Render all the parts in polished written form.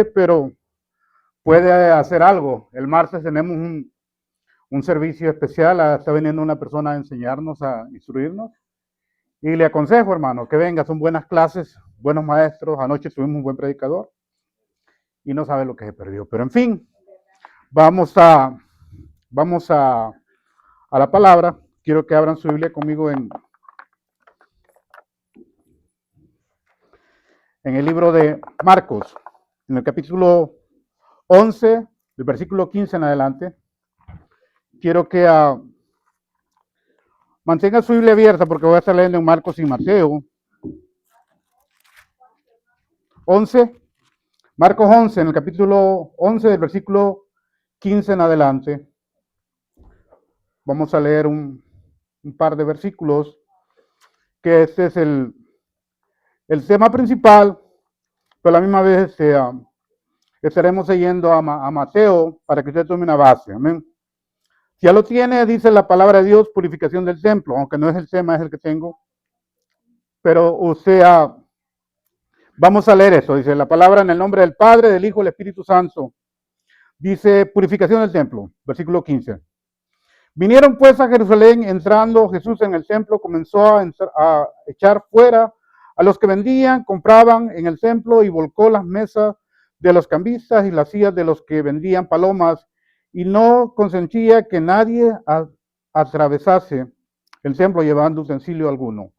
pero puede hacer algo. El martes tenemos un servicio especial, está viniendo una persona a enseñarnos, a instruirnos. Y le aconsejo, hermano, que venga, son buenas clases, buenos maestros. Anoche tuvimos un buen predicador y no sabe lo que se perdió. Pero en fin, vamos a la palabra. Quiero que abran su Biblia conmigo en el libro de Marcos, en el capítulo 11, del versículo 15 en adelante. Quiero que mantenga su Biblia abierta porque voy a estar leyendo en Marcos y Mateo. 11, Marcos 11, en el capítulo 11, del versículo 15 en adelante. Vamos a leer un par de versículos, que este es el tema principal, pero a la misma vez estaremos leyendo a Mateo para que usted tome una base. Amén. Si ya lo tiene, dice la palabra de Dios, purificación del templo, aunque no es el tema, es el que tengo. Pero vamos a leer eso, dice la palabra en el nombre del Padre, del Hijo y del Espíritu Santo. Dice purificación del templo, versículo 15. Vinieron pues a Jerusalén, entrando Jesús en el templo, comenzó a echar fuera a los que vendían, compraban en el templo y volcó las mesas de los cambistas y las sillas de los que vendían palomas y no consentía que nadie atravesase el templo llevando utensilio alguno.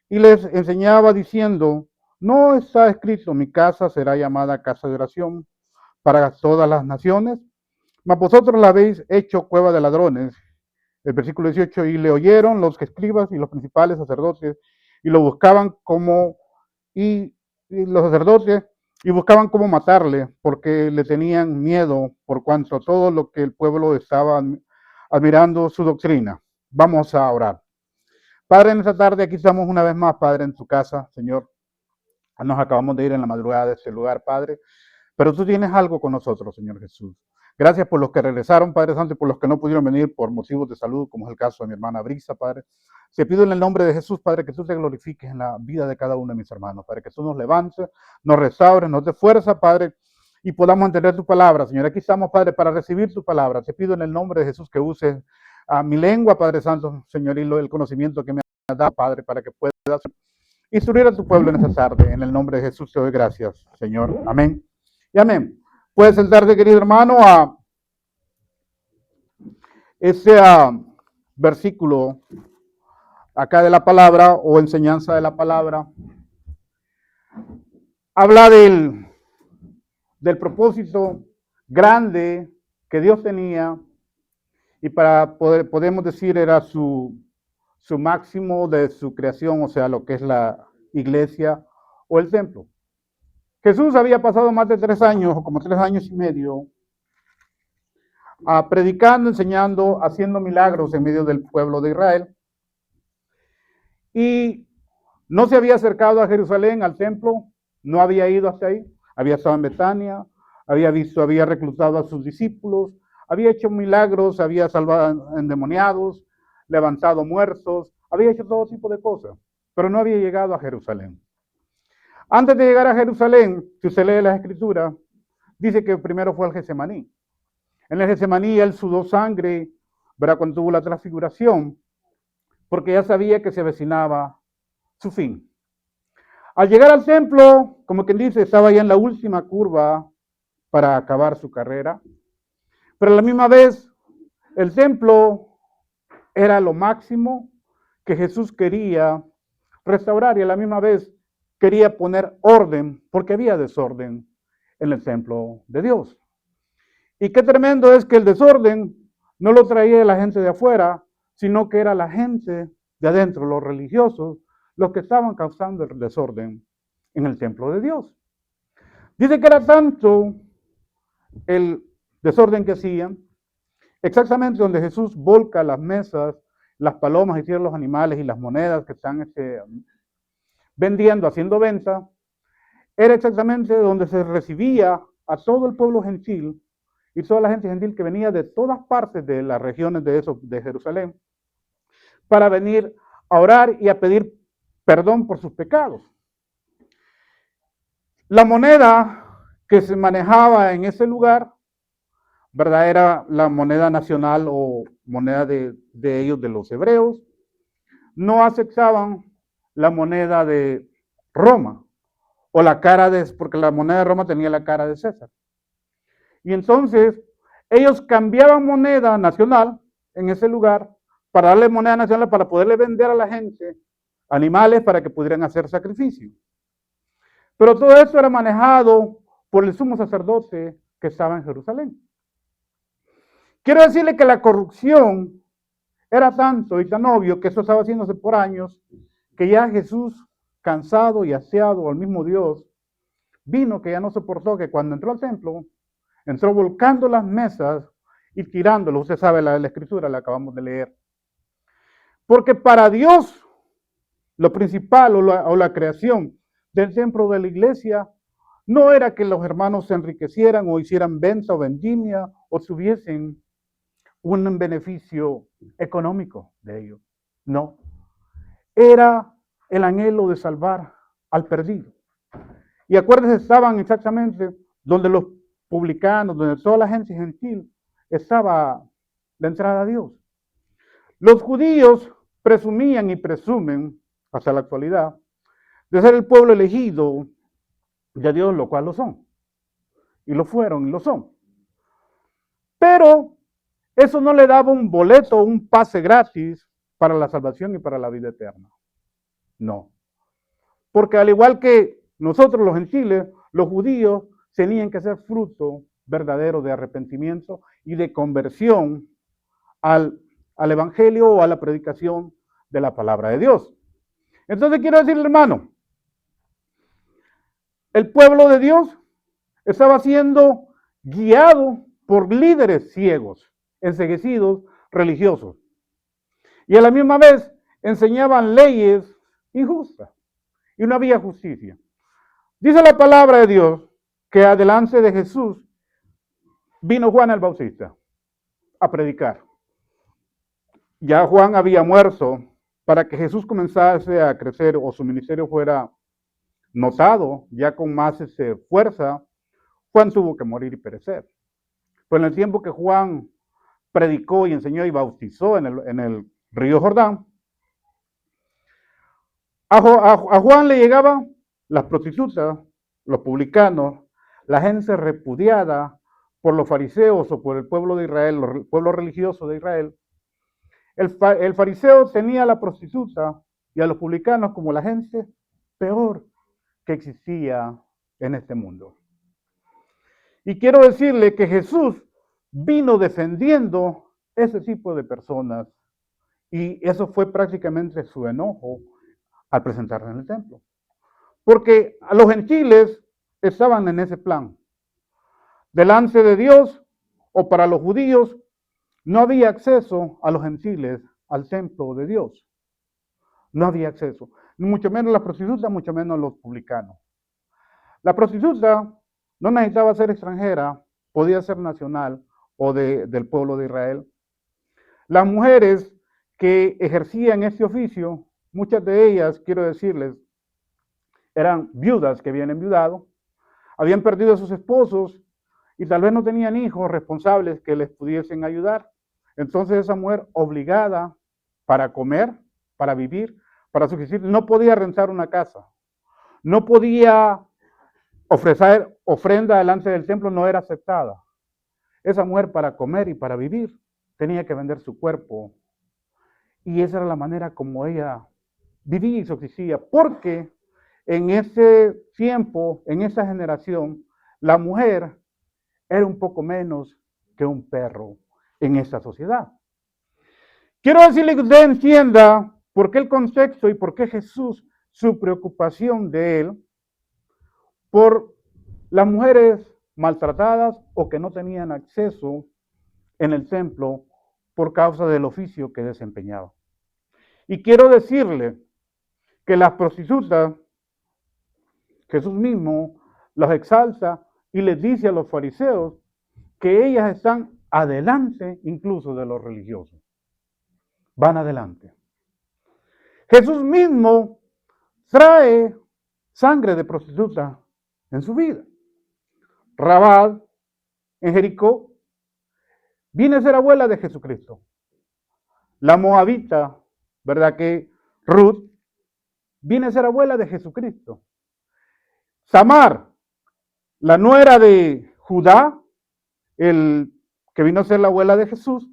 Y les enseñaba diciendo, ¿no está escrito, mi casa será llamada casa de oración para todas las naciones? Mas vosotros la habéis hecho cueva de ladrones. El versículo 18, y le oyeron los escribas y los principales sacerdotes, y lo buscaban y los sacerdotes, y buscaban cómo matarle, porque le tenían miedo por cuanto todo lo que el pueblo estaba admirando su doctrina. Vamos a orar. Padre, en esta tarde aquí estamos una vez más, Padre, en tu casa, Señor. Nos acabamos de ir en la madrugada de este lugar, Padre, pero tú tienes algo con nosotros, Señor Jesús. Gracias por los que regresaron, Padre Santo, y por los que no pudieron venir por motivos de salud, como es el caso de mi hermana Brisa, Padre. Te pido en el nombre de Jesús, Padre, que tú te glorifiques en la vida de cada uno de mis hermanos, Padre, que tú nos levantes, nos restaures, nos des fuerza, Padre, y podamos entender tu palabra, Señor. Aquí estamos, Padre, para recibir tu palabra. Te pido en el nombre de Jesús que uses a mi lengua, Padre Santo, Señor, y el conocimiento que me has dado, Padre, para que puedas instruir a tu pueblo en esta tarde. En el nombre de Jesús te doy gracias, Señor. Amén. Y amén. Puedes sentarte, querido hermano, a ese versículo acá de la palabra o enseñanza de la palabra. Habla del propósito grande que Dios tenía y podemos decir, era su máximo de su creación, o sea, lo que es la iglesia o el templo. Jesús había pasado más de 3 años, o como 3 años y medio, predicando, enseñando, haciendo milagros en medio del pueblo de Israel. Y no se había acercado a Jerusalén, al templo, no había ido hasta ahí, había estado en Betania, había reclutado a sus discípulos, había hecho milagros, había salvado endemoniados, levantado muertos, había hecho todo tipo de cosas, pero no había llegado a Jerusalén. Antes de llegar a Jerusalén, si usted lee las Escrituras, dice que primero fue al Getsemaní. En el Getsemaní él sudó sangre, ¿verdad? Cuando tuvo la transfiguración, porque ya sabía que se avecinaba su fin. Al llegar al templo, como quien dice, estaba ya en la última curva para acabar su carrera, pero a la misma vez el templo era lo máximo que Jesús quería restaurar y a la misma vez quería poner orden, porque había desorden en el templo de Dios. Y qué tremendo es que el desorden no lo traía la gente de afuera, sino que era la gente de adentro, los religiosos, los que estaban causando el desorden en el templo de Dios. Dice que era tanto el desorden que hacían, exactamente donde Jesús volca las mesas, las palomas y tira los animales y las monedas que están vendiendo, haciendo venta, era exactamente donde se recibía a todo el pueblo gentil y toda la gente gentil que venía de todas partes de las regiones de Jerusalén para venir a orar y a pedir perdón por sus pecados. La moneda que se manejaba en ese lugar, ¿verdad? Era la moneda nacional o moneda de ellos, de los hebreos. No aceptaban la moneda de Roma o la cara de, porque la moneda de Roma tenía la cara de César. Y entonces ellos cambiaban moneda nacional en ese lugar para darle moneda nacional para poderle vender a la gente animales para que pudieran hacer sacrificio. Pero todo eso era manejado por el sumo sacerdote que estaba en Jerusalén. Quiero decirle que la corrupción era tanto y tan obvio que eso estaba haciéndose por años, que ya Jesús, cansado y aseado al mismo Dios, vino que ya no soportó, que cuando entró al templo, entró volcando las mesas y tirándolo. Usted sabe la escritura, la acabamos de leer. Porque para Dios, lo principal o la creación del templo de la iglesia no era que los hermanos se enriquecieran o hicieran venta o vendimia o tuviesen un beneficio económico de ello. No. Era el anhelo de salvar al perdido. Y acuérdense, estaban exactamente donde los publicanos, donde toda la gente gentil estaba la entrada a Dios. Los judíos presumían y presumen, hasta la actualidad, de ser el pueblo elegido de Dios, lo cual lo son. Y lo fueron y lo son. Pero eso no le daba un boleto, un pase gratis para la salvación y para la vida eterna. No. Porque al igual que nosotros los gentiles, los judíos tenían que ser fruto verdadero de arrepentimiento y de conversión al evangelio o a la predicación de la palabra de Dios. Entonces quiero decirle, hermano, el pueblo de Dios estaba siendo guiado por líderes ciegos, enceguecidos, religiosos. Y a la misma vez enseñaban leyes injustas y no había justicia. Dice la palabra de Dios que adelante de Jesús vino Juan el Bautista a predicar. Ya Juan había muerto. Para que Jesús comenzase a crecer o su ministerio fuera notado, ya con más fuerza, Juan tuvo que morir y perecer. Pero en el tiempo que Juan predicó y enseñó y bautizó en el río Jordán, a Juan le llegaban las prostitutas, los publicanos, la gente repudiada por los fariseos o por el pueblo de Israel, el pueblo religioso de Israel. El fariseo tenía a la prostituta y a los publicanos como la gente peor que existía en este mundo. Y quiero decirle que Jesús vino defendiendo ese tipo de personas y eso fue prácticamente su enojo al presentarse en el templo. Porque a los gentiles estaban en ese plan. Delante de Dios o para los judíos no había acceso a los gentiles al templo de Dios. No había acceso. Mucho menos las prostitutas, mucho menos los publicanos. La prostituta no necesitaba ser extranjera, podía ser nacional o del pueblo de Israel. Las mujeres que ejercían este oficio, muchas de ellas, quiero decirles, eran viudas que habían enviudado, habían perdido a sus esposos y tal vez no tenían hijos responsables que les pudiesen ayudar. Entonces esa mujer obligada para comer, para vivir, para subsistir, no podía rentar una casa, no podía ofrecer ofrenda delante del templo, no era aceptada. Esa mujer para comer y para vivir tenía que vender su cuerpo. Y esa era la manera como ella vivía y subsistía, porque en ese tiempo, en esa generación, la mujer era un poco menos que un perro en esa sociedad. Quiero decirle que usted entienda por qué el contexto y por qué Jesús, su preocupación de él, por las mujeres maltratadas o que no tenían acceso en el templo por causa del oficio que desempeñaba. Y quiero decirle que las prostitutas, Jesús mismo las exalta y les dice a los fariseos que ellas están adelante incluso de los religiosos. Van adelante. Jesús mismo trae sangre de prostituta en su vida. Rabad, en Jericó, viene a ser abuela de Jesucristo. La moabita, ¿verdad? Que Ruth viene a ser abuela de Jesucristo. Samar, la nuera de Judá, el que vino a ser la abuela de Jesús,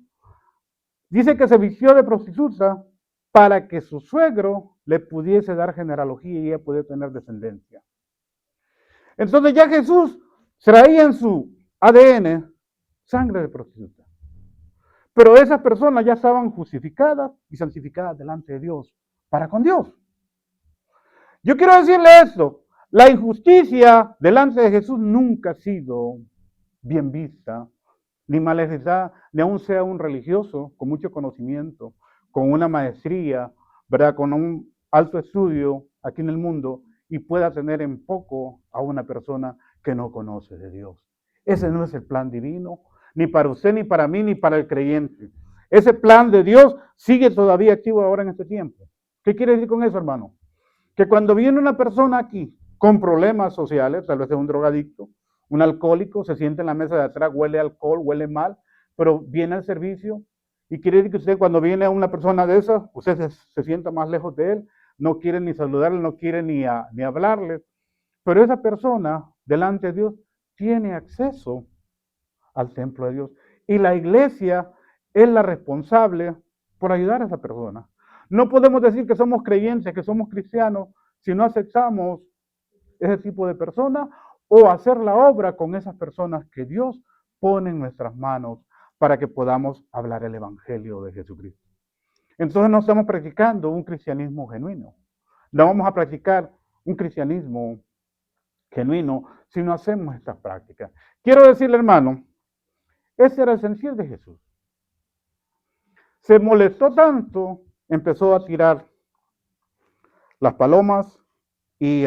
dice que se vistió de prostituta para que su suegro le pudiese dar genealogía y ella pudiera tener descendencia. Entonces ya Jesús traía en su ADN sangre de prostituta. Pero esas personas ya estaban justificadas y santificadas delante de Dios, para con Dios. Yo quiero decirle esto, la injusticia delante de Jesús nunca ha sido bien vista, ni malejada, ni aún sea un religioso con mucho conocimiento, con una maestría, ¿verdad? Con un alto estudio aquí en el mundo y pueda tener en poco a una persona que no conoce de Dios. Ese no es el plan divino, ni para usted, ni para mí, ni para el creyente. Ese plan de Dios sigue todavía activo ahora en este tiempo. ¿Qué quiere decir con eso, hermano? Que cuando viene una persona aquí con problemas sociales, tal vez es un drogadicto, un alcohólico, se siente en la mesa de atrás, huele alcohol, huele mal, pero viene al servicio y quiere decir que usted cuando viene a una persona de esas, usted se sienta más lejos de él, no quiere ni saludarle, no quiere ni hablarle, pero esa persona delante de Dios tiene acceso al templo de Dios y la iglesia es la responsable por ayudar a esa persona. No podemos decir que somos creyentes, que somos cristianos, si no aceptamos ese tipo de personas o hacer la obra con esas personas que Dios pone en nuestras manos para que podamos hablar el evangelio de Jesucristo. Entonces no estamos practicando un cristianismo genuino. No vamos a practicar un cristianismo genuino si no hacemos estas prácticas. Quiero decirle, hermano, ese era el sentir de Jesús. Se molestó tanto, empezó a tirar las palomas y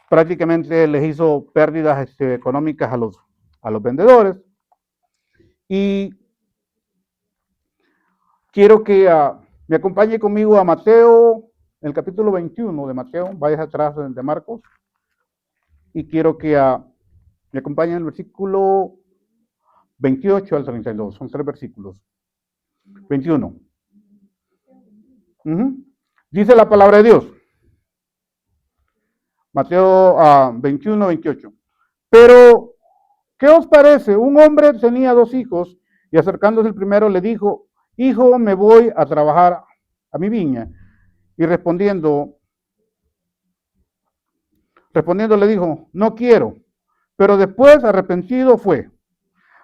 prácticamente les hizo pérdidas económicas a los vendedores. Y quiero que me acompañe conmigo a Mateo, en el capítulo 21 de Mateo, vayas atrás de Marcos, y quiero que me acompañen en el versículo 28 al 32, son 3 versículos. 21. Dice la palabra de Dios. Mateo 21, 28. Pero, ¿qué os parece? Un hombre tenía 2 hijos y acercándose el primero le dijo, hijo, me voy a trabajar a mi viña. Y respondiendo le dijo, no quiero. Pero después, arrepentido, fue.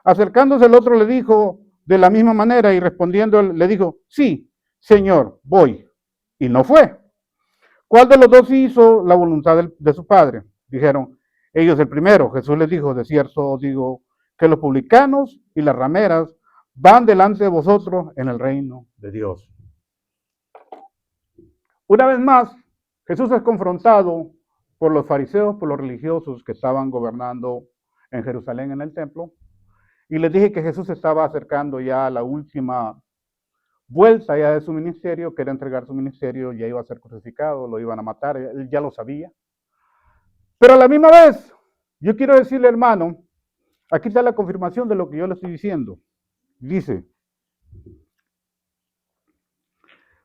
Acercándose el otro le dijo de la misma manera y respondiendo le dijo, sí, Señor, voy. Y no fue. ¿Cuál de los dos hizo la voluntad de su padre? Dijeron ellos el primero. Jesús les dijo, de cierto os digo que los publicanos y las rameras van delante de vosotros en el reino de Dios. Una vez más, Jesús es confrontado por los fariseos, por los religiosos que estaban gobernando en Jerusalén en el templo. Y les dije que Jesús estaba acercando ya a la última vuelta ya de su ministerio, quería entregar su ministerio, ya iba a ser crucificado, lo iban a matar, él ya lo sabía. Pero a la misma vez, yo quiero decirle, hermano, aquí está la confirmación de lo que yo le estoy diciendo. Dicen,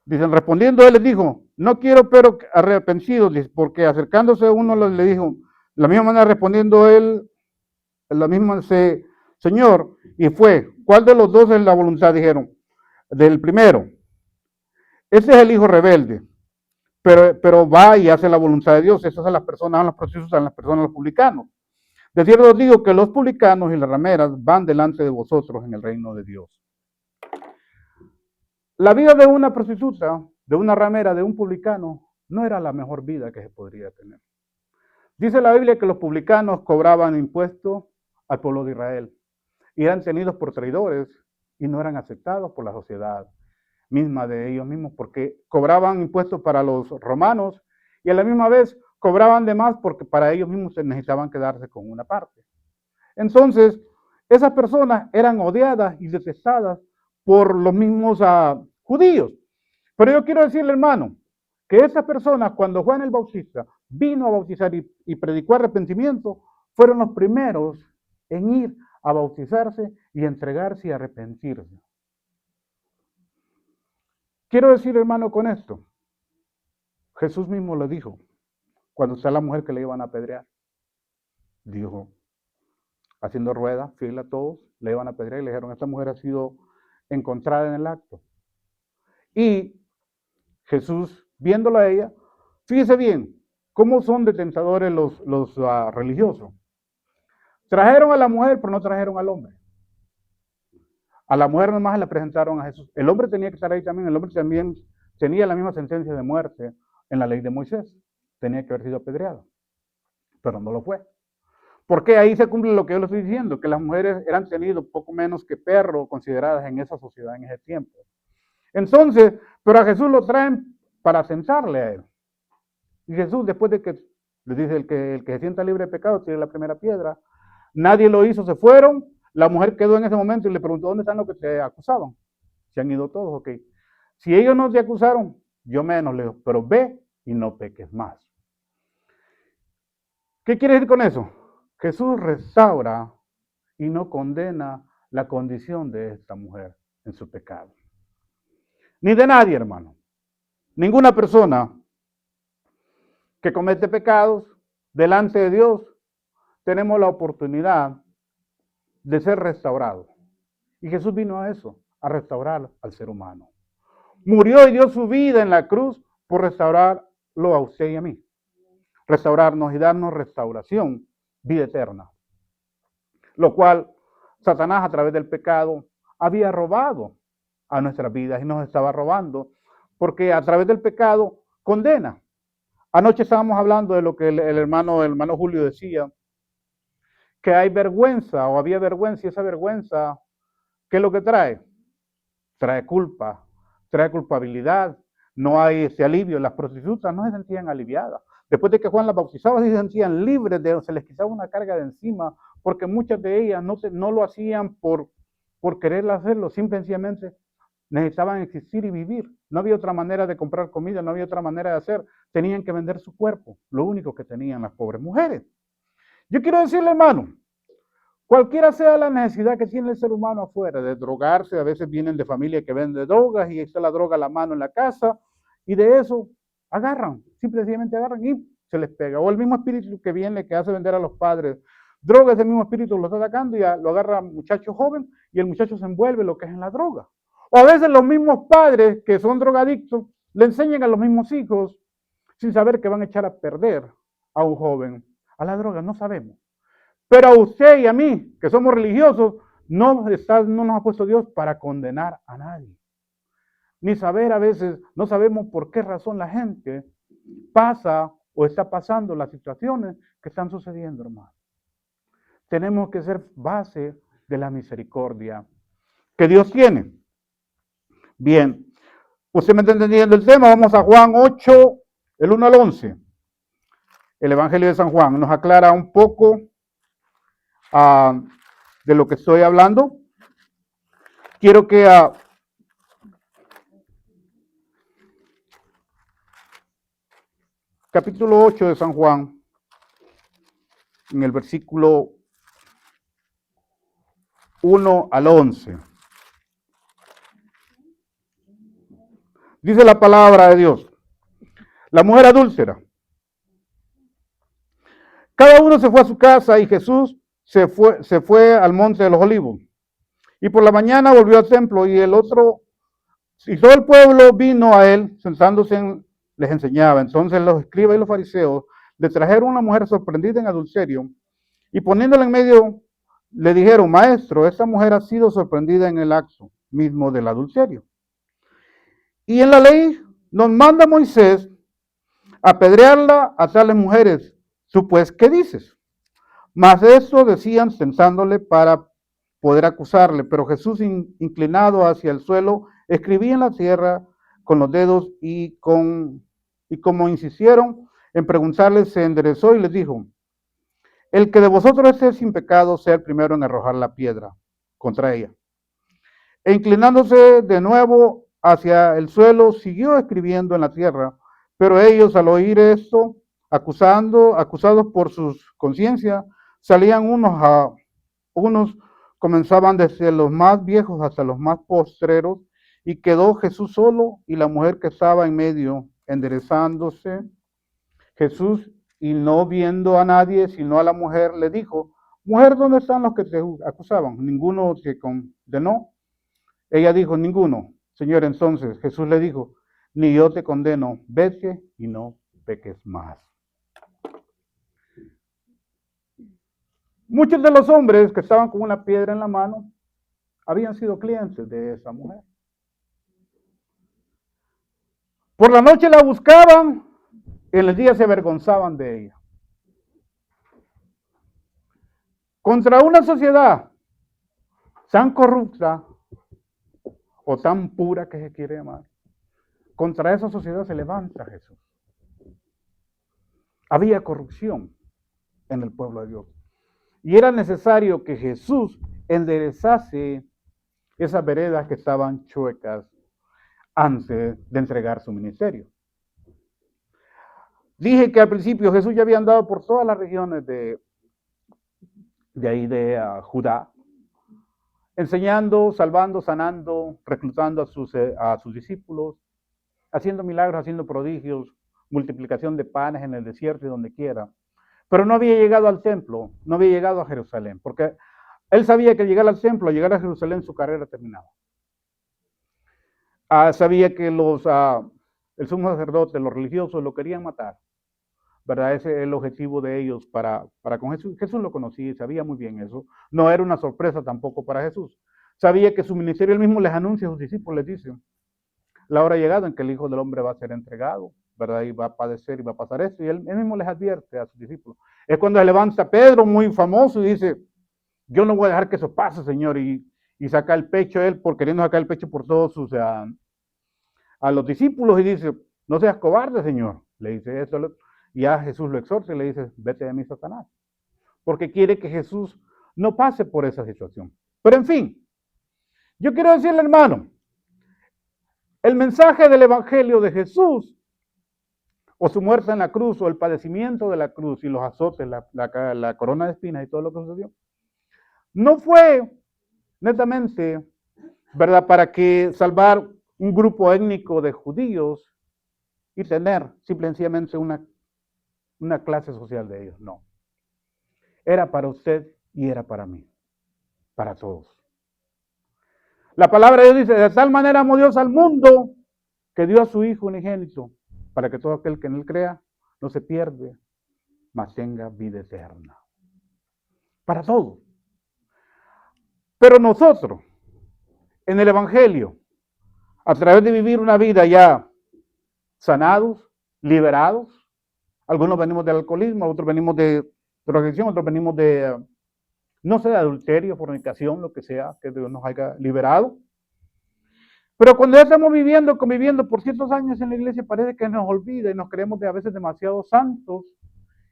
respondiendo él les dijo, no quiero pero arrepentidos, porque acercándose uno le dijo, de la misma manera respondiendo él, la misma Señor, y fue, ¿cuál de los dos es la voluntad? Dijeron, del primero. Ese es el hijo rebelde, pero va y hace la voluntad de Dios. Esas son las personas, son los procesos, son las personas, los publicanos. De cierto os digo que los publicanos y las rameras van delante de vosotros en el reino de Dios. La vida de una prostituta, de una ramera, de un publicano, no era la mejor vida que se podría tener. Dice la Biblia que los publicanos cobraban impuestos al pueblo de Israel y eran tenidos por traidores y no eran aceptados por la sociedad misma de ellos mismos porque cobraban impuestos para los romanos y a la misma vez cobraban de más porque para ellos mismos necesitaban quedarse con una parte. Entonces, esas personas eran odiadas y detestadas por los mismos judíos. Pero yo quiero decirle, hermano, que esas personas, cuando Juan el Bautista vino a bautizar y predicó arrepentimiento, fueron los primeros en ir a bautizarse y entregarse y arrepentirse. Quiero decir, hermano, con esto, Jesús mismo lo dijo, cuando está la mujer que le iban a apedrear. Dijo, haciendo rueda, fiel a todos, le iban a apedrear y le dijeron, esta mujer ha sido encontrada en el acto. Y Jesús, viéndola a ella, fíjese bien, cómo son de tentadores los religiosos. Trajeron a la mujer, pero no trajeron al hombre. A la mujer nomás la presentaron a Jesús. El hombre tenía que estar ahí también. El hombre también tenía la misma sentencia de muerte en la ley de Moisés. Tenía que haber sido apedreado. Pero no lo fue. Porque ahí se cumple lo que yo le estoy diciendo, que las mujeres eran tenidas poco menos que perros consideradas en esa sociedad en ese tiempo. Entonces, pero a Jesús lo traen para sentarle a él. Y Jesús, después de que les dice el que se sienta libre de pecado, tire la primera piedra. Nadie lo hizo, se fueron. La mujer quedó en ese momento y le preguntó, ¿dónde están los que te acusaban? Se han ido todos, ok. Si ellos no te acusaron, yo menos le digo, pero ve y no peques más. ¿Qué quiere decir con eso? Jesús restaura y no condena la condición de esta mujer en su pecado. Ni de nadie, hermano. Ninguna persona que comete pecados delante de Dios, tenemos la oportunidad de ser restaurados. Y Jesús vino a eso, a restaurar al ser humano. Murió y dio su vida en la cruz por restaurarlo a usted y a mí. Restaurarnos y darnos restauración, vida eterna. Lo cual Satanás a través del pecado había robado a nuestras vidas y nos estaba robando porque a través del pecado condena. Anoche estábamos hablando de lo que el hermano Julio decía, que hay vergüenza o había vergüenza y esa vergüenza, ¿qué es lo que trae? Trae culpa, trae culpabilidad, no hay ese alivio. Las prostitutas no se sentían aliviadas. Después de que Juan las bautizaba, se sentían libres, se les quitaba una carga de encima, porque muchas de ellas no lo hacían por querer hacerlo, simplemente necesitaban existir y vivir. No había otra manera de comprar comida, no había otra manera de hacer. Tenían que vender su cuerpo, lo único que tenían las pobres mujeres. Yo quiero decirle, hermano, cualquiera sea la necesidad que tiene el ser humano afuera de drogarse, a veces vienen de familia que vende drogas y está la droga a la mano en la casa y de eso agarran, simplemente agarran y se les pega. O el mismo espíritu que viene, que hace vender a los padres drogas, ese mismo espíritu lo está sacando y lo agarra un muchacho joven y el muchacho se envuelve lo que es en la droga. O a veces los mismos padres que son drogadictos le enseñan a los mismos hijos sin saber que van a echar a perder a un joven a la droga, no sabemos. Pero a usted y a mí, que somos religiosos, no nos ha puesto Dios para condenar a nadie. Ni saber a veces, no sabemos por qué razón la gente pasa o está pasando las situaciones que están sucediendo, hermano. Tenemos que ser base de la misericordia que Dios tiene. Bien, usted me está entendiendo el tema, vamos a Juan 8, el 1 al 11. El Evangelio de San Juan nos aclara un poco de lo que estoy hablando. Quiero que capítulo 8 de San Juan, en el versículo 1 al 11. Dice la palabra de Dios, la mujer adúltera. Cada uno se fue a su casa y Jesús se fue al monte de los olivos. Y por la mañana volvió al templo y todo el pueblo vino a él, sentándose, les enseñaba. Entonces los escribas y los fariseos le trajeron a una mujer sorprendida en adulterio y poniéndola en medio, le dijeron, maestro, esta mujer ha sido sorprendida en el acto mismo del adulterio. Y en la ley nos manda Moisés apedrearla a tales mujeres. ¿Tú pues qué dices? Mas eso decían pensándole para poder acusarle, pero Jesús inclinado hacia el suelo escribía en la tierra con los dedos y como insistieron en preguntarle, se enderezó y les dijo, el que de vosotros esté sin pecado sea el primero en arrojar la piedra contra ella. E inclinándose de nuevo hacia el suelo, siguió escribiendo en la tierra, pero ellos al oír esto, acusados por sus conciencias, salían unos comenzaban desde los más viejos hasta los más postreros, y quedó Jesús solo y la mujer que estaba en medio, enderezándose. Jesús, y no viendo a nadie, sino a la mujer, le dijo: mujer, ¿dónde están los que te acusaban? ¿Ninguno te condenó? Ella dijo: ninguno. Señor, entonces Jesús le dijo: ni yo te condeno, vete y no peques más. Muchos de los hombres que estaban con una piedra en la mano habían sido clientes de esa mujer. Por la noche la buscaban, en el día se avergonzaban de ella. Contra una sociedad tan corrupta o tan pura que se quiere llamar, contra esa sociedad se levanta Jesús. Había corrupción en el pueblo de Dios. Y era necesario que Jesús enderezase esas veredas que estaban chuecas antes de entregar su ministerio. Dije que al principio Jesús ya había andado por todas las regiones de ahí de Judá, enseñando, salvando, sanando, reclutando a sus discípulos, haciendo milagros, haciendo prodigios, multiplicación de panes en el desierto y donde quiera. Pero no había llegado al templo, no había llegado a Jerusalén, porque él sabía que llegar al templo, llegar a Jerusalén, su carrera terminaba. Sabía que el sumo sacerdote, los religiosos, lo querían matar, ¿verdad? Ese es el objetivo de ellos para con Jesús. Jesús lo conocía y sabía muy bien eso. No era una sorpresa tampoco para Jesús. Sabía que su ministerio él mismo les anuncia a sus discípulos, les dice: la hora ha llegado en que el Hijo del Hombre va a ser entregado, ¿verdad? Y va a padecer y va a pasar esto. Y él mismo les advierte a sus discípulos. Es cuando se levanta Pedro, muy famoso, y dice: yo no voy a dejar que eso pase, Señor. Y saca el pecho él, queriendo sacar el pecho por todos a los discípulos, y dice: no seas cobarde, Señor. Le dice eso. Y a Jesús lo exhorta y le dice: vete de mí, Satanás. Porque quiere que Jesús no pase por esa situación. Pero en fin, yo quiero decirle, hermano, el mensaje del Evangelio de Jesús, o su muerte en la cruz, o el padecimiento de la cruz y los azotes, la corona de espinas y todo lo que sucedió, no fue netamente, ¿verdad?, para que salvar un grupo étnico de judíos y tener simplemente una clase social de ellos. No. Era para usted y era para mí, para todos. La palabra de Dios dice: de tal manera amó Dios al mundo que dio a su Hijo unigénito, para que todo aquel que en él crea no se pierde, mas tenga vida eterna. Para todos. Pero nosotros, en el Evangelio, a través de vivir una vida ya sanados, liberados, algunos venimos del alcoholismo, otros venimos de drogadicción, otros venimos de, no sé, de adulterio, fornicación, lo que sea, que Dios nos haya liberado. Pero cuando ya estamos conviviendo por ciertos años en la iglesia, parece que nos olvida y nos creemos a veces demasiado santos,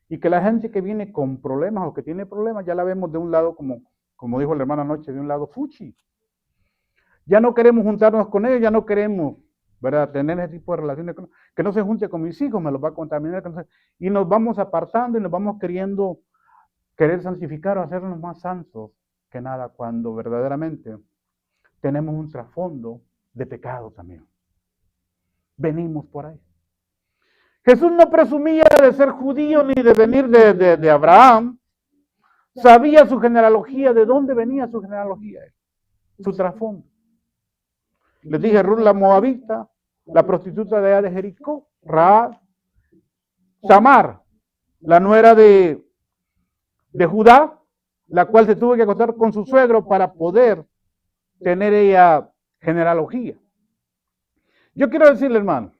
y que la gente que viene con problemas o que tiene problemas ya la vemos de un lado, como dijo el hermano anoche, de un lado fuchi. Ya no queremos juntarnos con ellos, ya no queremos, ¿verdad?, tener ese tipo de relaciones, que no se junte con mis hijos, me los va a contaminar. Y nos vamos apartando y nos vamos querer santificar o hacernos más santos que nada, cuando verdaderamente tenemos un trasfondo de pecado también. Venimos por ahí. Jesús no presumía de ser judío ni de venir de Abraham. Sabía su genealogía, de dónde venía su genealogía, su trasfondo. Les dije: Ruth la moabita, la prostituta de Jericó, Raab, Tamar, la nuera de Judá, la cual se tuvo que acostar con su suegro para poder tener ella genealogía. Yo quiero decirle, hermano,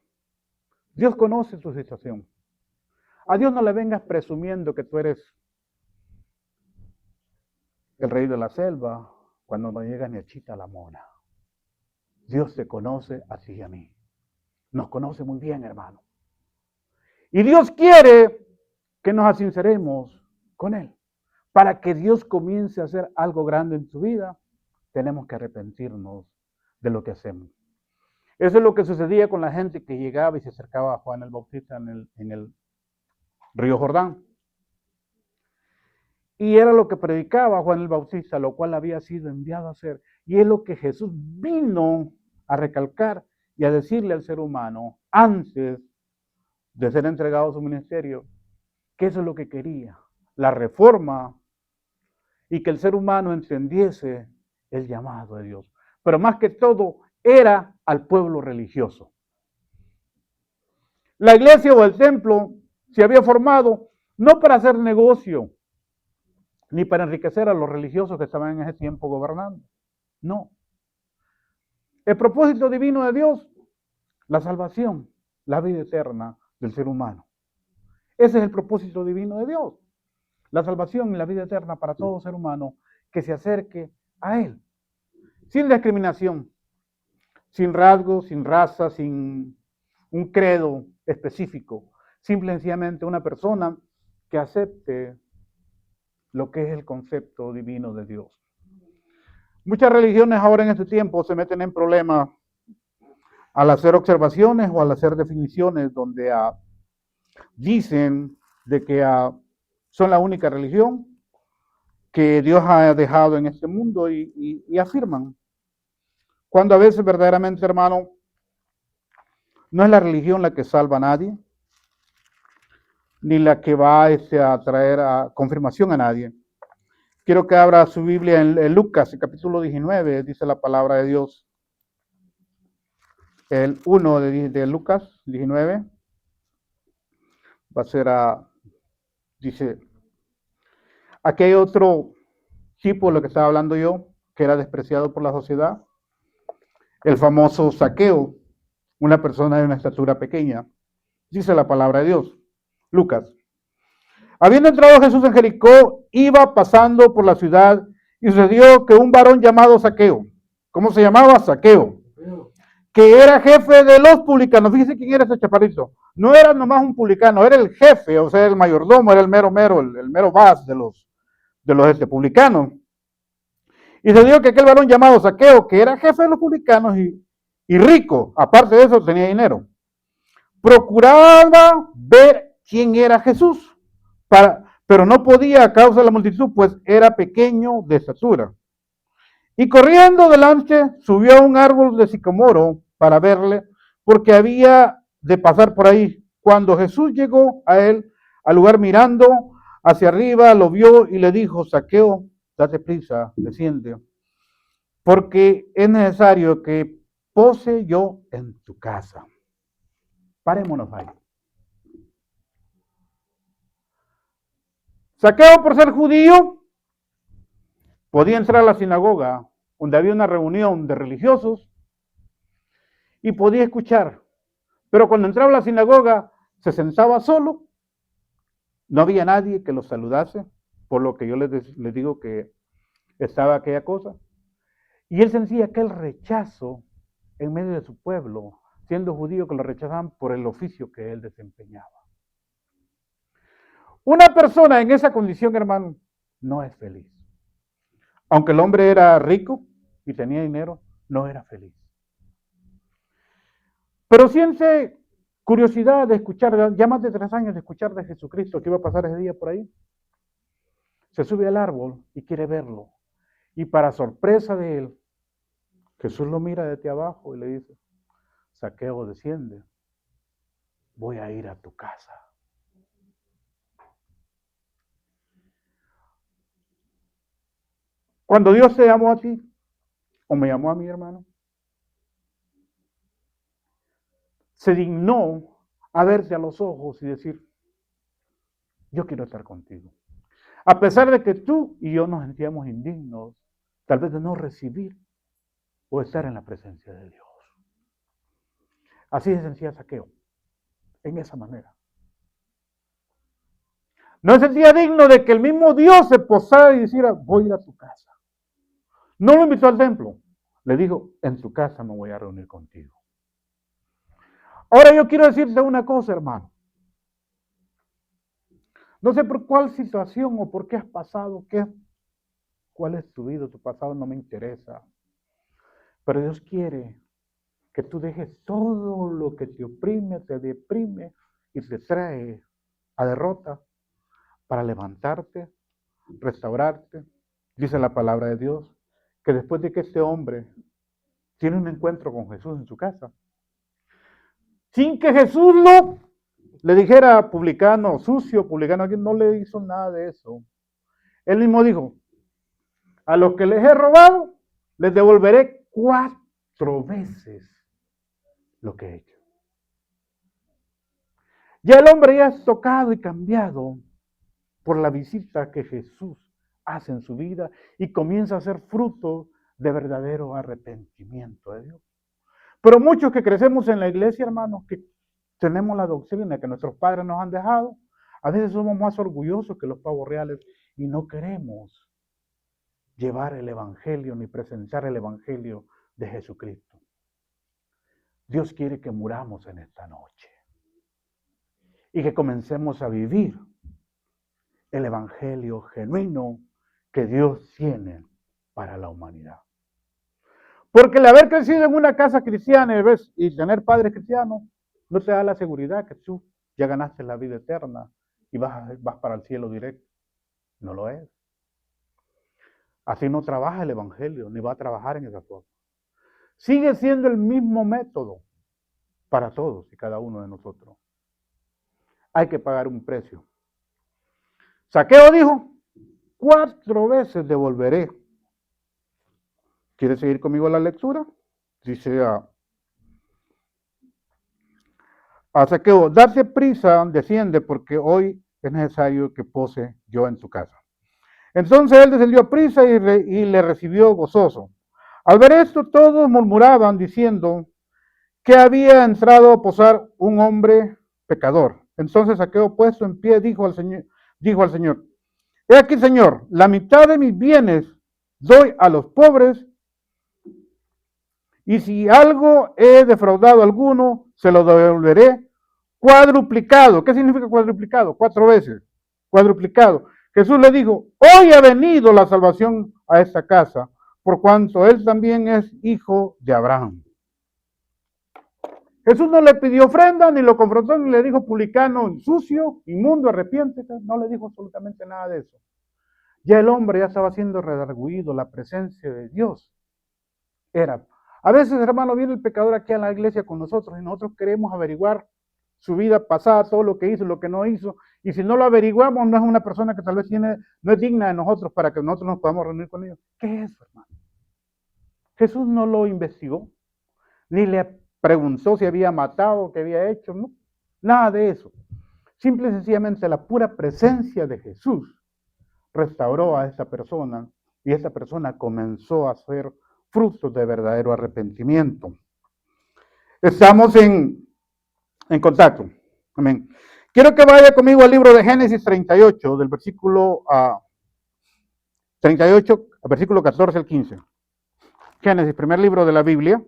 Dios conoce tu situación. A Dios no le vengas presumiendo que tú eres el rey de la selva cuando no llega ni a Chita la mona. Dios te conoce a ti y a mí. Nos conoce muy bien, hermano. Y Dios quiere que nos asinceremos con Él. Para que Dios comience a hacer algo grande en tu vida, tenemos que arrepentirnos de lo que hacemos. Eso es lo que sucedía con la gente que llegaba y se acercaba a Juan el Bautista en el río Jordán. Y era lo que predicaba Juan el Bautista, lo cual había sido enviado a hacer. Y es lo que Jesús vino a recalcar y a decirle al ser humano antes de ser entregado a su ministerio, que eso es lo que quería, la reforma y que el ser humano entendiese el llamado de Dios. Pero más que todo, era al pueblo religioso. La iglesia o el templo se había formado no para hacer negocio, ni para enriquecer a los religiosos que estaban en ese tiempo gobernando. No. El propósito divino de Dios, la salvación, la vida eterna del ser humano. Ese es el propósito divino de Dios. La salvación y la vida eterna para todo ser humano que se acerque a Él. Sin discriminación, sin rasgos, sin raza, sin un credo específico. Simple y sencillamente una persona que acepte lo que es el concepto divino de Dios. Muchas religiones ahora en este tiempo se meten en problemas al hacer observaciones o al hacer definiciones donde dicen de que son la única religión que Dios ha dejado en este mundo y afirman. Cuando a veces verdaderamente, hermano, no es la religión la que salva a nadie, ni la que va a traer a confirmación a nadie. Quiero que abra su Biblia en Lucas, el capítulo 19, dice la palabra de Dios. El 1 de Lucas 19 va a ser dice, aquí hay otro tipo, lo que estaba hablando yo, que era despreciado por la sociedad, el famoso Zaqueo, una persona de una estatura pequeña. Dice la palabra de Dios. Lucas. Habiendo entrado Jesús en Jericó, iba pasando por la ciudad y sucedió que un varón llamado Zaqueo, ¿cómo se llamaba? Zaqueo, que era jefe de los publicanos. Fíjese quién era ese chaparrito. No era nomás un publicano, era el jefe, o sea, el mayordomo, era el mero vas de los publicanos. Y se dio que aquel varón llamado Zaqueo, que era jefe de los publicanos y rico, aparte de eso tenía dinero, procuraba ver quién era Jesús, pero no podía a causa de la multitud, pues era pequeño de estatura. Y corriendo delante, subió a un árbol de sicomoro para verle, porque había de pasar por ahí. Cuando Jesús llegó a él, al lugar mirando hacia arriba, lo vio y le dijo: Zaqueo, date prisa, desciende, porque es necesario que pose yo en tu casa. Parémonos ahí. Zaqueo, por ser judío, podía entrar a la sinagoga, donde había una reunión de religiosos, y podía escuchar. Pero cuando entraba a la sinagoga, se sentaba solo, no había nadie que lo saludase, por lo que yo les digo que estaba aquella cosa. Y él sentía aquel rechazo en medio de su pueblo, siendo judío, que lo rechazaban por el oficio que él desempeñaba. Una persona en esa condición, hermano, no es feliz. Aunque el hombre era rico y tenía dinero, no era feliz. Pero siente curiosidad de escuchar, ya más de 3 años de escuchar de Jesucristo, que iba a pasar ese día por ahí. Se sube al árbol y quiere verlo. Y para sorpresa de él, Jesús lo mira desde abajo y le dice: Zaqueo, desciende, voy a ir a tu casa. Cuando Dios te llamó a ti, o me llamó a mi hermano, se dignó a verte a los ojos y decir: yo quiero estar contigo. A pesar de que tú y yo nos sentíamos indignos, tal vez de no recibir o estar en la presencia de Dios. Así se sentía Zaqueo, en esa manera. No se sentía digno de que el mismo Dios se posara y dijera: voy a ir a tu casa. No lo invitó al templo, le dijo: en tu casa me voy a reunir contigo. Ahora yo quiero decirte una cosa, hermano. No sé por cuál situación o por qué has pasado, cuál es tu vida, tu pasado, no me interesa. Pero Dios quiere que tú dejes todo lo que te oprime, te deprime y te trae a derrota para levantarte, restaurarte. Dice la palabra de Dios que después de que este hombre tiene un encuentro con Jesús en su casa, sin que Jesús le dijera publicano, sucio, publicano, no le hizo nada de eso. Él mismo dijo, a los que les he robado, les devolveré 4 veces lo que he hecho. Ya el hombre ya es tocado y cambiado por la visita que Jesús hace en su vida y comienza a ser fruto de verdadero arrepentimiento de Dios. Pero muchos que crecemos en la iglesia, hermanos, que tenemos la doctrina que nuestros padres nos han dejado, a veces somos más orgullosos que los pavos reales y no queremos llevar el evangelio ni presentar el evangelio de Jesucristo. Dios quiere que muramos en esta noche y que comencemos a vivir el evangelio genuino que Dios tiene para la humanidad. Porque el haber crecido en una casa cristiana y tener padres cristianos no te da la seguridad que tú ya ganaste la vida eterna y vas para el cielo directo. No lo es. Así no trabaja el evangelio, ni va a trabajar en esa forma. Sigue siendo el mismo método para todos y cada uno de nosotros. Hay que pagar un precio. Zaqueo dijo, 4 veces devolveré. ¿Quieres seguir conmigo la lectura? Dice a Zaqueo, date prisa, desciende, porque hoy es necesario que pose yo en tu casa. Entonces él descendió a prisa y le recibió gozoso. Al ver esto, todos murmuraban diciendo que había entrado a posar un hombre pecador. Entonces Zaqueo, puesto en pie, dijo al Señor, he aquí, Señor, la mitad de mis bienes doy a los pobres, y si algo he defraudado a alguno, se lo devolveré cuadruplicado. ¿Qué significa cuadruplicado? 4 veces. Cuadruplicado. Jesús le dijo, hoy ha venido la salvación a esta casa, por cuanto él también es hijo de Abraham. Jesús no le pidió ofrenda, ni lo confrontó, ni le dijo publicano, sucio, inmundo, arrepiéntete. No le dijo absolutamente nada de eso. Ya el hombre ya estaba siendo redarguido, la presencia de Dios era. A veces, hermano, viene el pecador aquí a la iglesia con nosotros y nosotros queremos averiguar su vida pasada, todo lo que hizo, lo que no hizo, y si no lo averiguamos, no es una persona que tal vez no es digna de nosotros para que nosotros nos podamos reunir con ellos. ¿Qué es eso, hermano? Jesús no lo investigó, ni le preguntó si había matado, qué había hecho, no, nada de eso. Simple y sencillamente la pura presencia de Jesús restauró a esa persona y esa persona comenzó a hacer frutos de verdadero arrepentimiento. Estamos en contacto. Amén. Quiero que vaya conmigo al libro de Génesis 38, del versículo 38, versículo 14 al 15. Génesis, primer libro de la Biblia.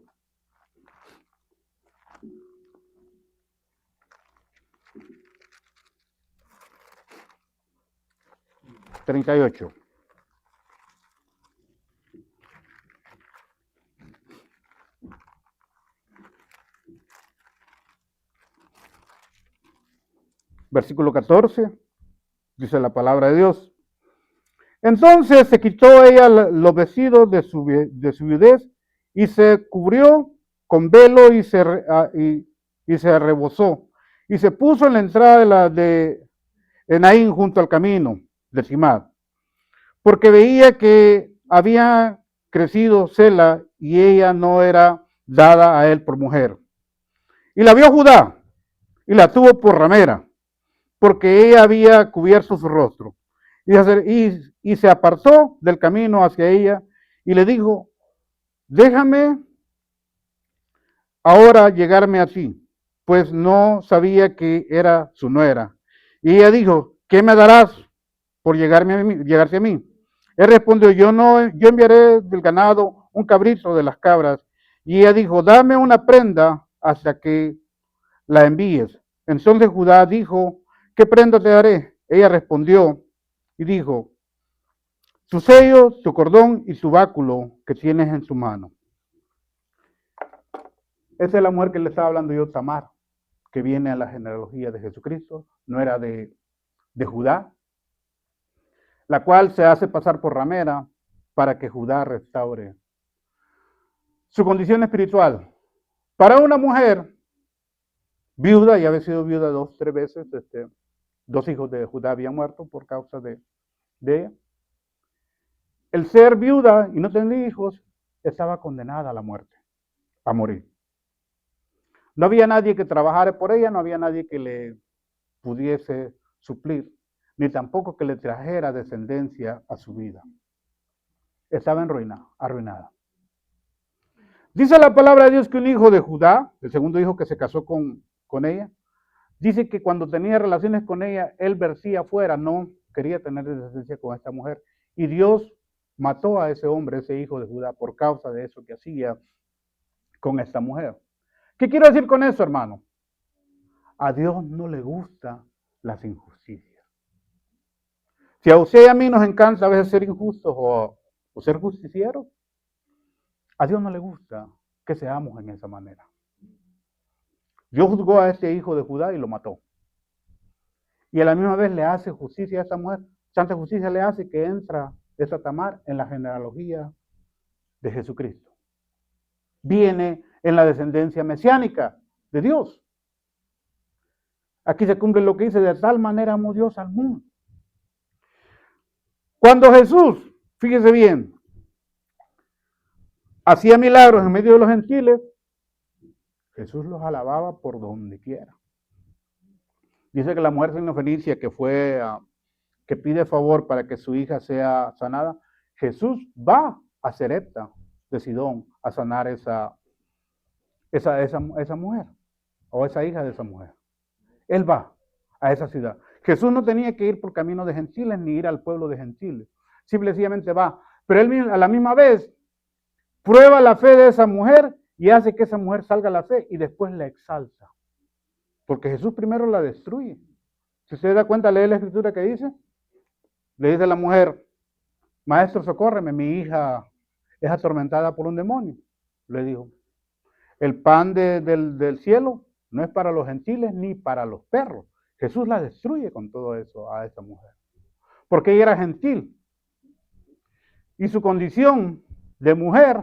(38) Versículo 14, dice la palabra de Dios. Entonces se quitó ella los vestidos de su viudez y se cubrió con velo y se rebozó. Y se puso en la entrada de Enaín junto al camino de Simad, porque veía que había crecido Sela y ella no era dada a él por mujer. Y la vio Judá y la tuvo por ramera, porque ella había cubierto su rostro. Y se apartó del camino hacia ella y le dijo, déjame ahora llegarme a ti, pues no sabía que era su nuera. Y ella dijo, ¿qué me darás por llegarse a mí? Él respondió, yo enviaré del ganado un cabrito de las cabras. Y ella dijo, dame una prenda hasta que la envíes. Entonces Judá dijo, ¿qué prenda te daré? Ella respondió y dijo, tu sello, tu cordón y su báculo que tienes en tu mano. Esa es la mujer que le estaba hablando yo, Tamar, que viene a la genealogía de Jesucristo, no era de Judá. la cual se hace pasar por ramera para que Judá restaure su condición espiritual. Para una mujer viuda, y había sido viuda 2, 3 veces, 2 hijos de Judá habían muerto por causa de ella. El ser viuda y no tener hijos estaba condenada a la muerte, a morir. No había nadie que trabajara por ella, no había nadie que le pudiese suplir, ni tampoco que le trajera descendencia a su vida. Estaba arruinada. Dice la palabra de Dios que un hijo de Judá, el segundo hijo que se casó con ella, dice que cuando tenía relaciones con ella, él vertía afuera, no quería tener descendencia con esta mujer. Y Dios mató a ese hombre, ese hijo de Judá, por causa de eso que hacía con esta mujer. ¿Qué quiero decir con eso, hermano? A Dios no le gustan las injusticias. Si a usted y a mí nos encanta a veces ser injustos o ser justicieros, a Dios no le gusta que seamos en esa manera. Dios juzgó a este hijo de Judá y lo mató. Y a la misma vez le hace justicia a esta mujer. Santa justicia le hace que entra esa Tamar en la genealogía de Jesucristo. Viene en la descendencia mesiánica de Dios. Aquí se cumple lo que dice: de tal manera amó Dios al mundo. Cuando Jesús, fíjese bien, hacía milagros en medio de los gentiles, Jesús los alababa por donde quiera. Dice que la mujer sirofenicia que pide favor para que su hija sea sanada, Jesús va a Sarepta de Sidón a sanar esa mujer, o esa hija de esa mujer. Él va a esa ciudad. Jesús no tenía que ir por camino de gentiles ni ir al pueblo de gentiles. Simplemente va. Pero él a la misma vez prueba la fe de esa mujer y hace que esa mujer salga a la fe y después la exalta. Porque Jesús primero la destruye. Si usted da cuenta, lee la escritura que dice. Le dice a la mujer: maestro, socórreme, mi hija es atormentada por un demonio. Le dijo: el pan del cielo no es para los gentiles ni para los perros. Jesús la destruye con todo eso a esa mujer. Porque ella era gentil. Y su condición de mujer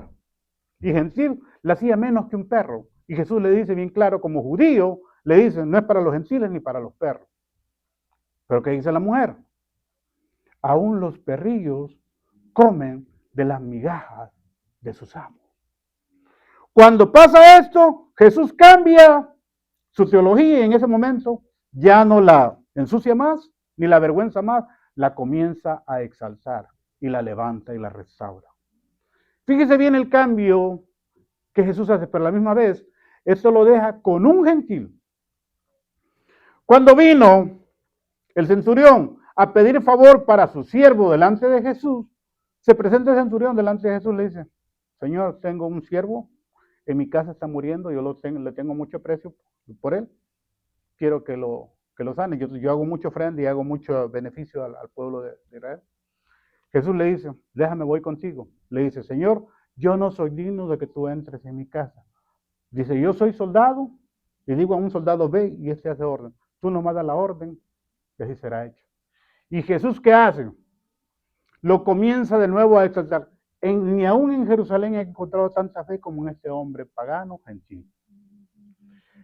y gentil la hacía menos que un perro. Y Jesús le dice bien claro, como judío, le dice: no es para los gentiles ni para los perros. Pero ¿qué dice la mujer? Aún los perrillos comen de las migajas de sus amos. Cuando pasa esto, Jesús cambia su teología y en ese momento ya no la ensucia más, ni la avergüenza más, la comienza a exaltar y la levanta y la restaura. Fíjese bien el cambio que Jesús hace, pero a la misma vez, esto lo deja con un gentil. Cuando vino el centurión a pedir favor para su siervo delante de Jesús, se presenta el centurión delante de Jesús y le dice: Señor, tengo un siervo, en mi casa está muriendo, yo le tengo mucho aprecio por él, quiero que lo sane, yo hago mucha ofrenda y hago mucho beneficio al pueblo de Israel. Jesús le dice: déjame, voy contigo. Le dice: Señor, yo no soy digno de que tú entres en mi casa. Dice: yo soy soldado y digo a un soldado: ve, y este hace orden. Tú nomás das la orden y así será hecho. ¿Y Jesús qué hace? Lo comienza de nuevo a exaltar. Ni aún en Jerusalén he encontrado tanta fe como en este hombre pagano, gentil.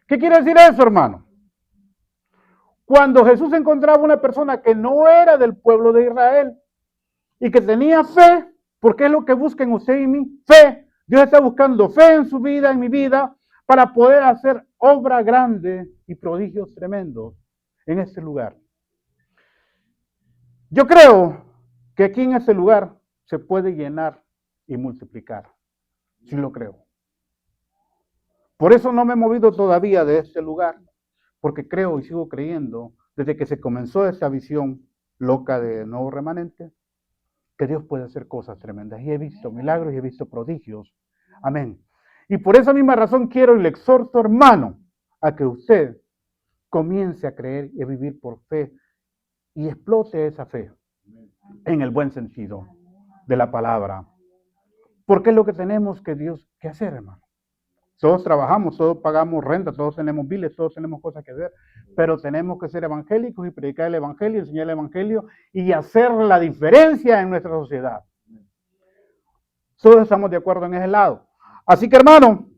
¿Qué quiere decir eso, hermano? Cuando Jesús encontraba una persona que no era del pueblo de Israel y que tenía fe, porque es lo que busca en usted y mí, fe. Dios está buscando fe en su vida, en mi vida, para poder hacer obra grande y prodigios tremendos en este lugar. Yo creo que aquí en este lugar se puede llenar y multiplicar. Sí lo creo. Por eso no me he movido todavía de este lugar, porque creo y sigo creyendo, desde que se comenzó esta visión loca de nuevo remanente, que Dios puede hacer cosas tremendas. Y he visto milagros y he visto prodigios. Amén. Y por esa misma razón quiero y le exhorto, hermano, a que usted comience a creer y a vivir por fe y explote esa fe en el buen sentido de la palabra. Porque es lo que tenemos que hacer, hermano. Todos trabajamos, todos pagamos renta, todos tenemos biles, todos tenemos cosas que hacer, pero tenemos que ser evangélicos y predicar el evangelio, enseñar el evangelio y hacer la diferencia en nuestra sociedad. Todos estamos de acuerdo en ese lado. Así que, hermano,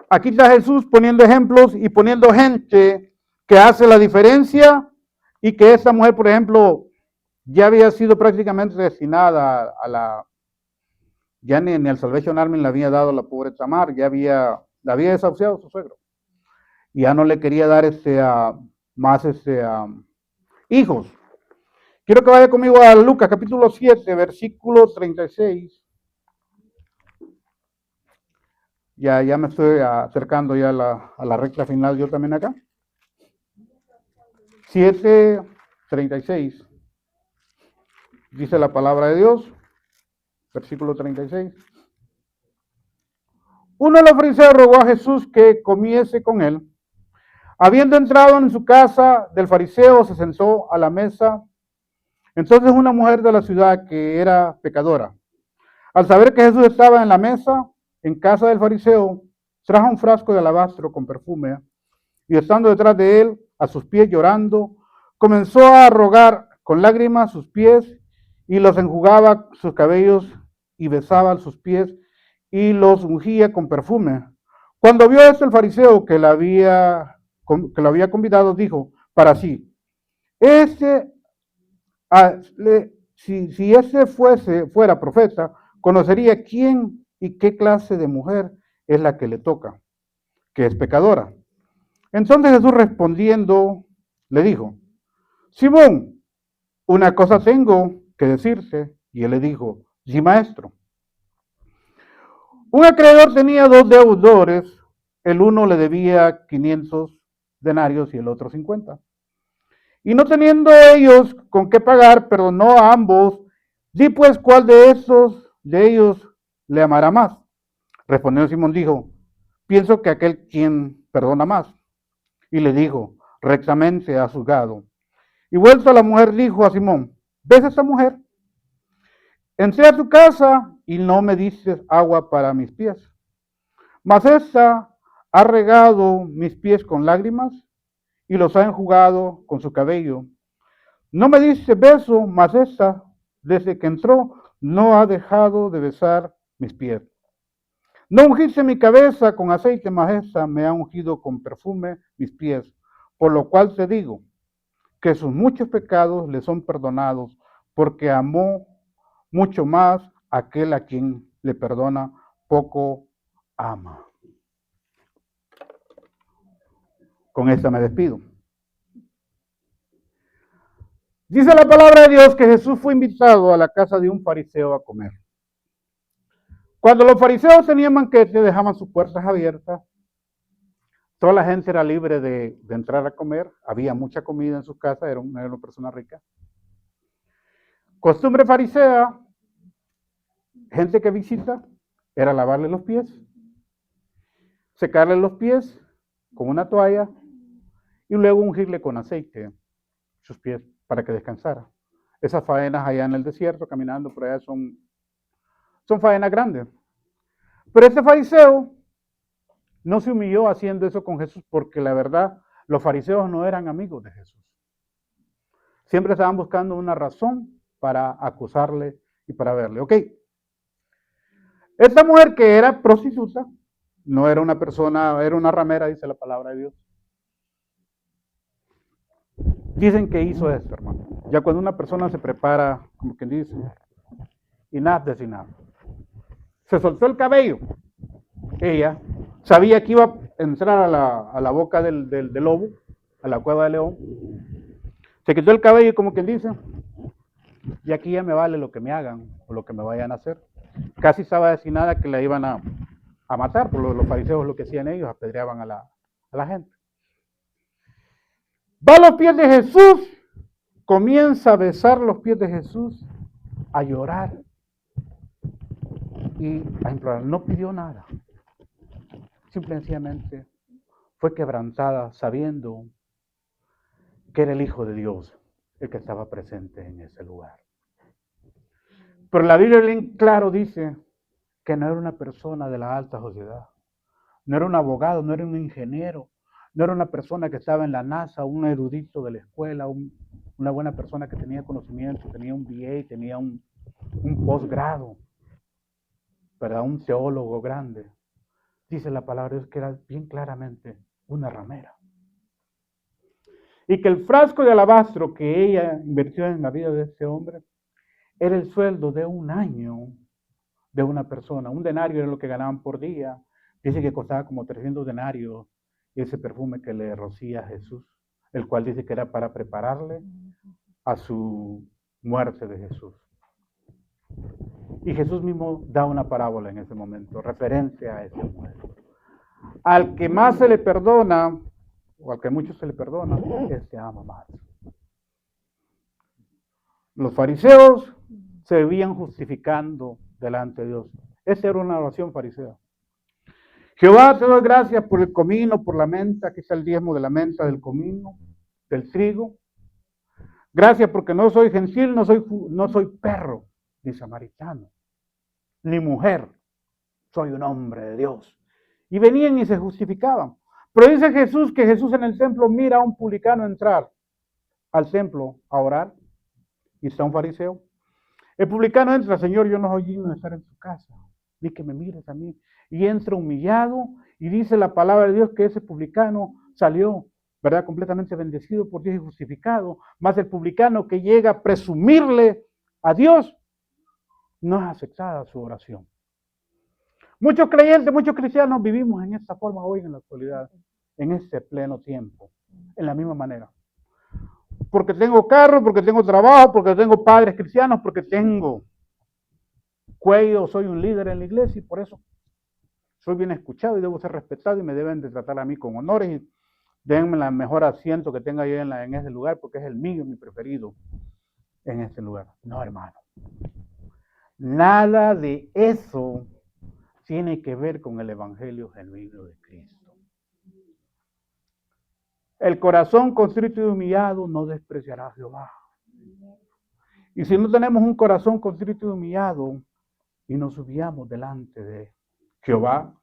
aquí está Jesús poniendo ejemplos y poniendo gente que hace la diferencia y que esta mujer, por ejemplo, ya había sido prácticamente destinada a la... Ya ni el Salvation Army le había dado a la pobre Tamar, ya le había desahuciado a su suegro. Y ya no le quería dar más hijos. Quiero que vaya conmigo a Lucas capítulo 7, versículo 36. Ya me estoy acercando ya a la recta final yo también acá. 7:36. Dice la palabra de Dios, versículo 36. Uno de los fariseos rogó a Jesús que comiese con él. Habiendo entrado en su casa del fariseo, se sentó a la mesa. Entonces una mujer de la ciudad que era pecadora, al saber que Jesús estaba en la mesa, en casa del fariseo, trajo un frasco de alabastro con perfume y estando detrás de él, a sus pies llorando, comenzó a rogar con lágrimas sus pies y los enjugaba sus cabellos y besaba sus pies y los ungía con perfume. Cuando vio esto el fariseo que lo había convidado, dijo para sí, si ese fuera profeta, conocería quién y qué clase de mujer es la que le toca, que es pecadora. Entonces Jesús respondiendo le dijo, Simón, una cosa tengo que decirte. Y él le dijo, sí, maestro. Un acreedor tenía 2 deudores, el uno le debía 500 denarios y el otro 50. Y no teniendo ellos con qué pagar, perdonó a ambos. Di pues cuál de ellos le amará más. Respondió Simón, dijo, pienso que aquel quien perdona más. Y le dijo, rectamente has juzgado. Y vuelto a la mujer dijo a Simón, ¿ves a esta mujer? Entré a tu casa y no me diste agua para mis pies. Mas esta ha regado mis pies con lágrimas y los ha enjugado con su cabello. No me diste beso, mas esta, desde que entró, no ha dejado de besar mis pies. No ungiste mi cabeza con aceite, mas esta me ha ungido con perfume mis pies. Por lo cual te digo que sus muchos pecados le son perdonados, porque amó mucho más aquel a quien le perdona, poco ama. Con esta me despido. Dice la palabra de Dios que Jesús fue invitado a la casa de un fariseo a comer. Cuando los fariseos tenían banquete, dejaban sus puertas abiertas. Toda la gente era libre de entrar a comer. Había mucha comida en sus casas, era una persona rica. Costumbre farisea, gente que visita, era lavarle los pies, secarle los pies con una toalla y luego ungirle con aceite sus pies para que descansara. Esas faenas allá en el desierto, caminando por allá, son faenas grandes. Pero este fariseo no se humilló haciendo eso con Jesús porque la verdad, los fariseos no eran amigos de Jesús. Siempre estaban buscando una razón para acusarle y para verle. Ok, esta mujer que era prostituta, no era una persona, era una ramera, dice la palabra de Dios. Dicen que hizo esto, hermano. Ya cuando una persona se prepara, como quien dice, y nada sin nada. Se soltó el cabello. Ella sabía que iba a entrar a la boca del lobo, a la cueva del león. Se quitó el cabello y como quien dice, y aquí ya me vale lo que me hagan o lo que me vayan a hacer. Casi estaba destinada que la iban a matar, por los fariseos lo que hacían ellos, apedreaban a la gente. Va a los pies de Jesús, comienza a besar los pies de Jesús, a llorar y a implorar. No pidió nada. Simplemente fue quebrantada sabiendo que era el Hijo de Dios el que estaba presente en ese lugar. Pero la Biblia bien claro dice que no era una persona de la alta sociedad. no era un abogado, no era un ingeniero, no era una persona que estaba en la NASA, un erudito de la escuela, una buena persona que tenía conocimiento, tenía un BA, tenía un posgrado, ¿verdad? Un teólogo grande. Dice la palabra de Dios que era bien claramente una ramera. Y que el frasco de alabastro que ella invirtió en la vida de este hombre era el sueldo de un año de una persona. Un denario era lo que ganaban por día. Dice que costaba como 300 denarios ese perfume que le rocía a Jesús, el cual dice que era para prepararle a su muerte de Jesús. Y Jesús mismo da una parábola en ese momento, referente a ese muerto. Al que más se le perdona, o al que mucho se le perdona, este ama más. Los fariseos se vivían justificando delante de Dios. Esa era una oración farisea. Jehová, te doy gracias por el comino, por la menta, aquí está el diezmo de la menta, del comino, del trigo. Gracias porque no soy gentil, no soy perro, ni samaritano, ni mujer. Soy un hombre de Dios. Y venían y se justificaban. Pero dice Jesús que Jesús en el templo mira a un publicano entrar al templo a orar y está un fariseo. El publicano entra, Señor, yo no soy digno de estar en tu casa, ni que me mires a mí. Y entra humillado y dice la palabra de Dios que ese publicano salió, ¿verdad? Completamente bendecido por Dios y justificado. Más el publicano que llega a presumirle a Dios, no es aceptada su oración. Muchos creyentes, muchos cristianos vivimos en esta forma hoy en la actualidad, en este pleno tiempo, en la misma manera. Porque tengo carro, porque tengo trabajo, porque tengo padres cristianos, porque tengo cuello, soy un líder en la iglesia y por eso soy bien escuchado y debo ser respetado y me deben de tratar a mí con honores y denme el mejor asiento que tenga yo en ese lugar porque es el mío, mi preferido en este lugar. No, hermano. Nada de eso tiene que ver con el evangelio genuino de Cristo. El corazón contrito y humillado no despreciará a Jehová. Y si no tenemos un corazón contrito y humillado y nos humillamos delante de Jehová,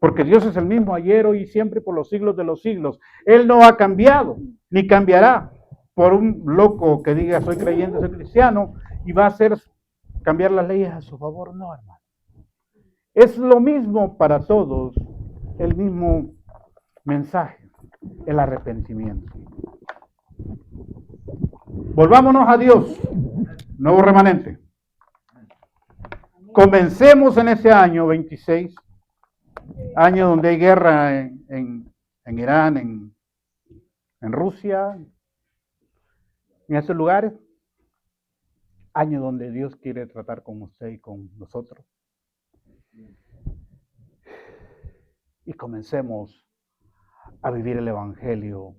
porque Dios es el mismo ayer, hoy y siempre por los siglos de los siglos. Él no ha cambiado, ni cambiará por un loco que diga soy creyente, soy cristiano y va a hacer cambiar las leyes a su favor. No, hermano. Es lo mismo para todos, el mismo mensaje, el arrepentimiento. Volvámonos a Dios, nuevo remanente. Comencemos en ese año 26, año donde hay guerra en Irán, en Rusia, en esos lugares. Año donde Dios quiere tratar con usted y con nosotros. Y comencemos a vivir el evangelio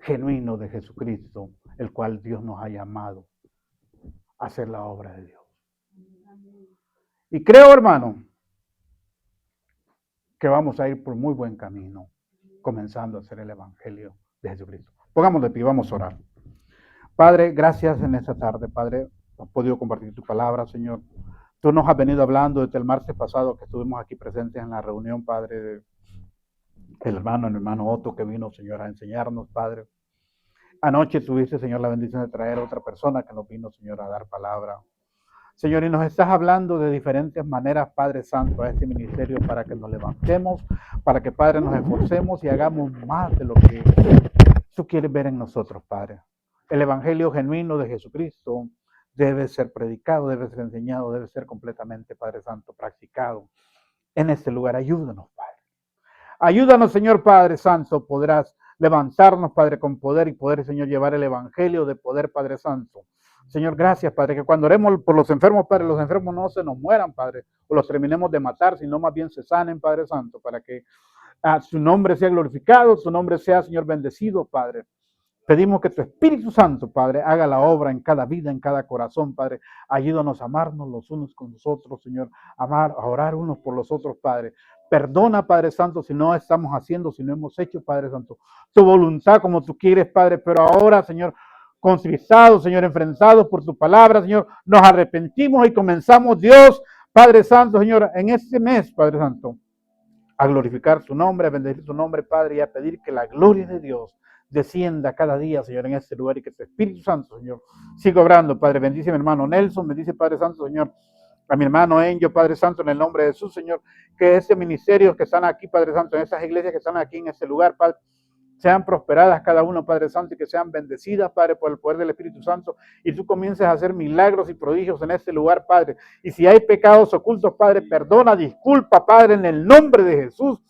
genuino de Jesucristo, el cual Dios nos ha llamado a hacer la obra de Dios. Y creo, hermano, que vamos a ir por muy buen camino, comenzando a hacer el evangelio de Jesucristo. Pongámosle de pie, vamos a orar. Padre, gracias en esta tarde, Padre, hemos podido compartir tu palabra, Señor. Tú nos has venido hablando desde el martes pasado que estuvimos aquí presentes en la reunión, Padre, el hermano Otto que vino, Señor, a enseñarnos, Padre. Anoche tuviste, Señor, la bendición de traer a otra persona que nos vino, Señor, a dar palabra. Señor, y nos estás hablando de diferentes maneras, Padre Santo, a este ministerio para que nos levantemos, para que, Padre, nos esforcemos y hagamos más de lo que tú quieres ver en nosotros, Padre. El evangelio genuino de Jesucristo debe ser predicado, debe ser enseñado, debe ser completamente, Padre Santo, practicado en este lugar. Ayúdanos, Padre. Ayúdanos, Señor Padre Santo, podrás levantarnos, Padre, con poder y poder, Señor, llevar el evangelio de poder, Padre Santo. Señor, gracias, Padre, que cuando oremos por los enfermos, Padre, los enfermos no se nos mueran, Padre, o los terminemos de matar, sino más bien se sanen, Padre Santo, para que su nombre sea glorificado, su nombre sea, Señor, bendecido, Padre. Pedimos que tu Espíritu Santo, Padre, haga la obra en cada vida, en cada corazón, Padre. Ayúdanos a amarnos los unos con los otros, Señor, a orar unos por los otros, Padre. Perdona, Padre Santo, si no estamos haciendo, si no hemos hecho, Padre Santo, tu voluntad como tú quieres, Padre. Pero ahora, Señor, contristados, Señor, enfrentados por tu palabra, Señor, nos arrepentimos y comenzamos, Dios, Padre Santo, Señor, en este mes, Padre Santo, a glorificar su nombre, a bendecir su nombre, Padre, y a pedir que la gloria de Dios descienda cada día, Señor, en este lugar y que tu Espíritu Santo, Señor, siga obrando, Padre. Bendice a mi hermano Nelson, bendice, Padre Santo, Señor, a mi hermano Enjo, Padre Santo, en el nombre de Jesús, Señor, que este ministerio que están aquí, Padre Santo, en estas iglesias que están aquí en este lugar, Padre, sean prosperadas cada uno, Padre Santo, y que sean bendecidas, Padre, por el poder del Espíritu Santo, y tú comiences a hacer milagros y prodigios en este lugar, Padre. Y si hay pecados ocultos, Padre, perdona, disculpa, Padre, en el nombre de Jesús.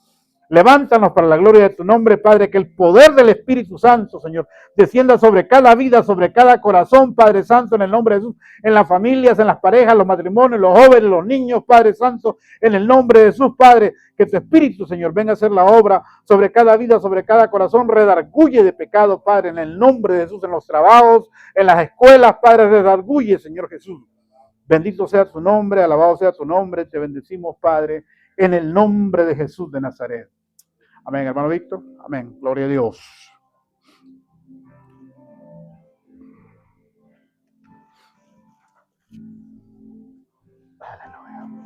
Levántanos para la gloria de tu nombre, Padre, que el poder del Espíritu Santo, Señor, descienda sobre cada vida, sobre cada corazón, Padre Santo, en el nombre de Jesús, en las familias, en las parejas, los matrimonios, los jóvenes, los niños, Padre Santo, en el nombre de Jesús, Padre, que tu Espíritu, Señor, venga a hacer la obra sobre cada vida, sobre cada corazón, redarguye de pecado, Padre, en el nombre de Jesús, en los trabajos, en las escuelas, Padre, redarguye, Señor Jesús. Bendito sea tu nombre, alabado sea tu nombre, te bendecimos, Padre, en el nombre de Jesús de Nazaret. Amén, hermano Víctor. Amén. Gloria a Dios. Aleluya.